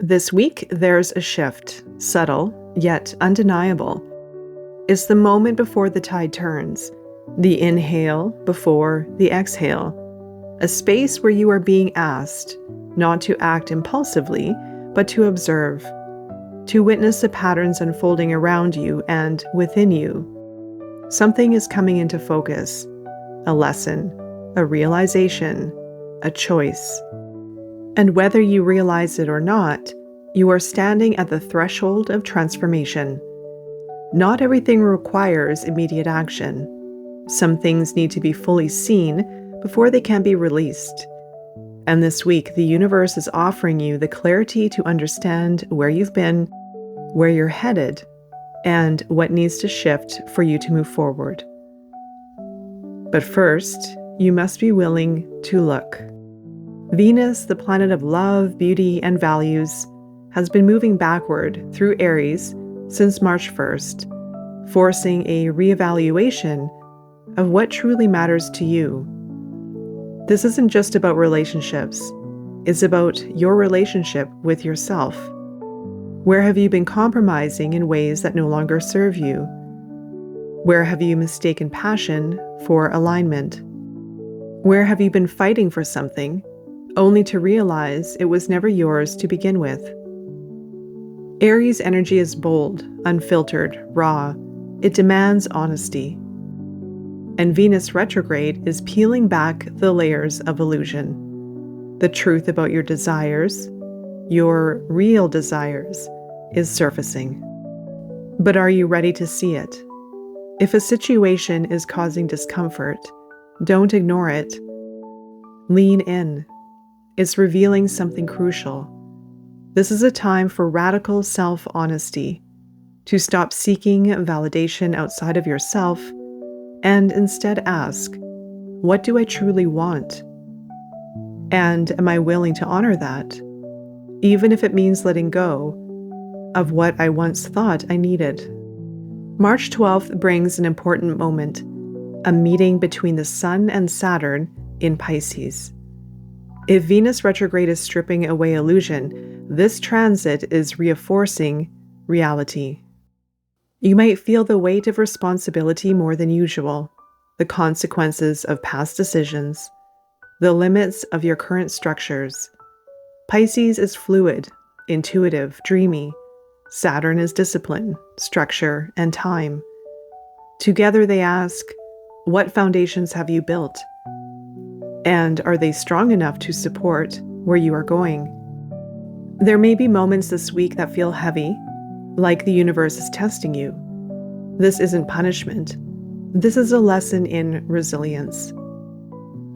This week, there's a shift, subtle, yet undeniable. It's the moment before the tide turns, the inhale before the exhale, a space where you are being asked not to act impulsively, but to observe, to witness the patterns unfolding around you and within you. Something is coming into focus, a lesson, a realization, a choice. And whether you realize it or not, you are standing at the threshold of transformation. Not everything requires immediate action. Some things need to be fully seen before they can be released. And this week, the universe is offering you the clarity to understand where you've been, where you're headed, and what needs to shift for you to move forward. But first, you must be willing to look. Venus, the planet of love, beauty, and values, has been moving backward through Aries since March 1st, forcing a reevaluation of what truly matters to you. This isn't just about relationships. It's about your relationship with yourself. Where have you been compromising in ways that no longer serve you? Where have you mistaken passion for alignment? Where have you been fighting for something only to realize it was never yours to begin with? Aries energy is bold, unfiltered, raw. It demands honesty. And Venus retrograde is peeling back the layers of illusion. The truth about your desires, your real desires, is surfacing. But are you ready to see it? If a situation is causing discomfort, don't ignore it. Lean in. It's revealing something crucial. This is a time for radical self-honesty, to stop seeking validation outside of yourself and instead ask, what do I truly want? And am I willing to honor that, even if it means letting go of what I once thought I needed? March 12th brings an important moment, a meeting between the Sun and Saturn in Pisces. If Venus retrograde is stripping away illusion, this transit is reinforcing reality. You might feel the weight of responsibility more than usual, the consequences of past decisions, the limits of your current structures. Pisces is fluid, intuitive, dreamy. Saturn is discipline, structure, and time. Together they ask, what foundations have you built? And are they strong enough to support where you are going? There may be moments this week that feel heavy, like the universe is testing you. This isn't punishment. This is a lesson in resilience.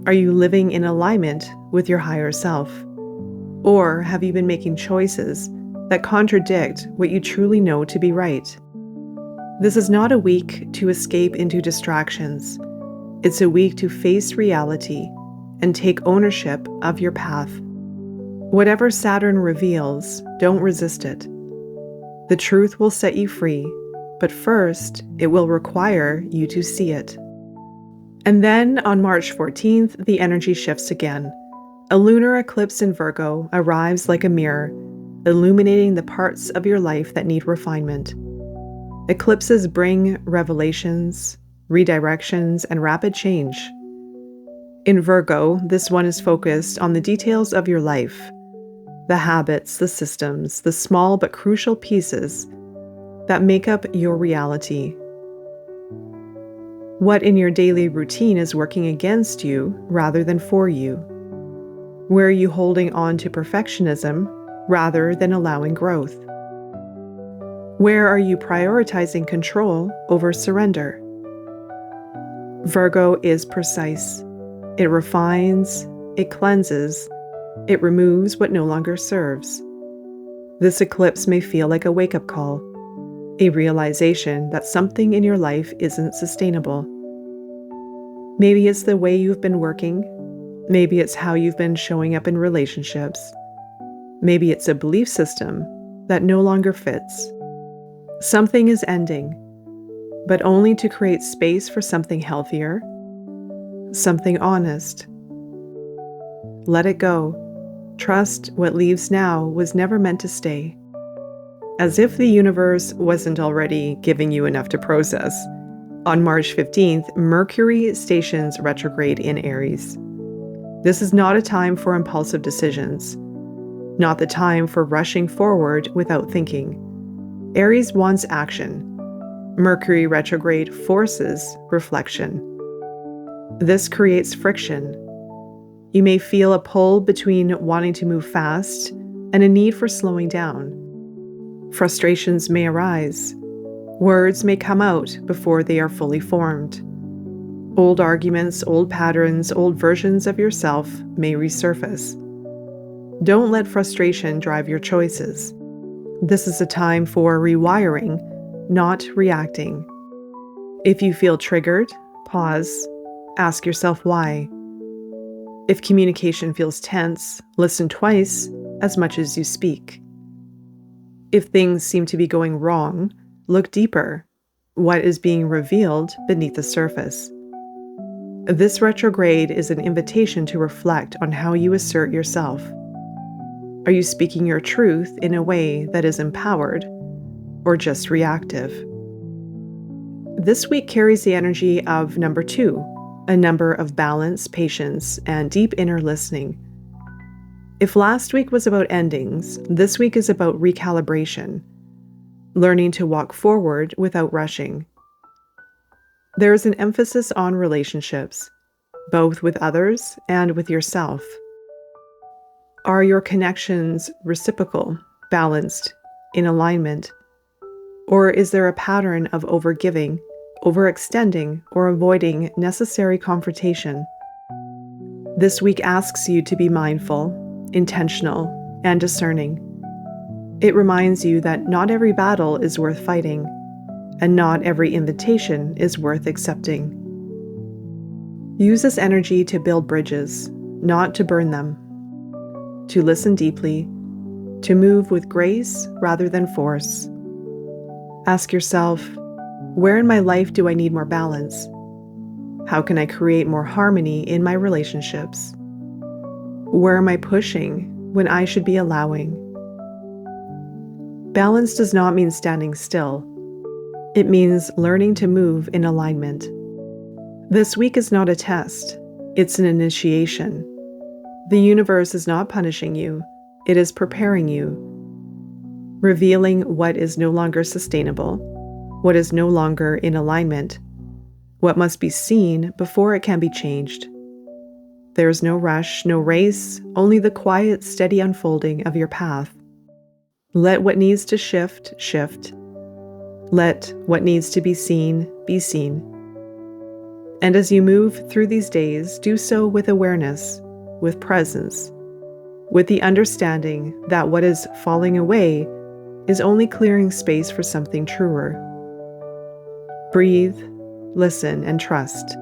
Are you living in alignment with your higher self? Or have you been making choices that contradict what you truly know to be right? This is not a week to escape into distractions. It's a week to face reality and take ownership of your path. Whatever Saturn reveals, don't resist it. The truth will set you free, but first, it will require you to see it. And then, on March 14th, the energy shifts again. A lunar eclipse in Virgo arrives like a mirror, illuminating the parts of your life that need refinement. Eclipses bring revelations, redirections, and rapid change. In Virgo, this one is focused on the details of your life, the habits, the systems, the small but crucial pieces that make up your reality. What in your daily routine is working against you rather than for you? Where are you holding on to perfectionism rather than allowing growth? Where are you prioritizing control over surrender? Virgo is precise. It refines, it cleanses, it removes what no longer serves. This eclipse may feel like a wake-up call, a realization that something in your life isn't sustainable. Maybe it's the way you've been working. Maybe it's how you've been showing up in relationships. Maybe it's a belief system that no longer fits. Something is ending, but only to create space for something healthier, something honest. Let it go. Trust what leaves now was never meant to stay. As if the universe wasn't already giving you enough to process. On March 15th, Mercury stations retrograde in Aries. This is not a time for impulsive decisions, not the time for rushing forward without thinking. Aries wants action. Mercury retrograde forces reflection. This creates friction. You may feel a pull between wanting to move fast and a need for slowing down. Frustrations may arise. Words may come out before they are fully formed. Old arguments, old patterns, old versions of yourself may resurface. Don't let frustration drive your choices. This is a time for rewiring, not reacting. If you feel triggered, pause, ask yourself why. If communication feels tense, listen twice as much as you speak. If things seem to be going wrong, look deeper. What is being revealed beneath the surface? This retrograde is an invitation to reflect on how you assert yourself. Are you speaking your truth in a way that is empowered or just reactive? This week carries the energy of number 2, a number of balance, patience, and deep inner listening. If last week was about endings, this week is about recalibration, learning to walk forward without rushing. There is an emphasis on relationships, both with others and with yourself. Are your connections reciprocal, balanced, in alignment? Or is there a pattern of overgiving, overextending, or avoiding necessary confrontation? This week asks you to be mindful, intentional, and discerning. It reminds you that not every battle is worth fighting, and not every invitation is worth accepting. Use this energy to build bridges, not to burn them, to listen deeply, to move with grace rather than force. Ask yourself, where in my life do I need more balance? How can I create more harmony in my relationships? Where am I pushing when I should be allowing? Balance does not mean standing still. It means learning to move in alignment. This week is not a test, it's an initiation. The universe is not punishing you, it is preparing you, revealing what is no longer sustainable, what is no longer in alignment, what must be seen before it can be changed. There is no rush, no race, only the quiet, steady unfolding of your path. Let what needs to shift, shift. Let what needs to be seen, be seen. And as you move through these days, do so with awareness, with presence, with the understanding that what is falling away is only clearing space for something truer. Breathe, listen, and trust.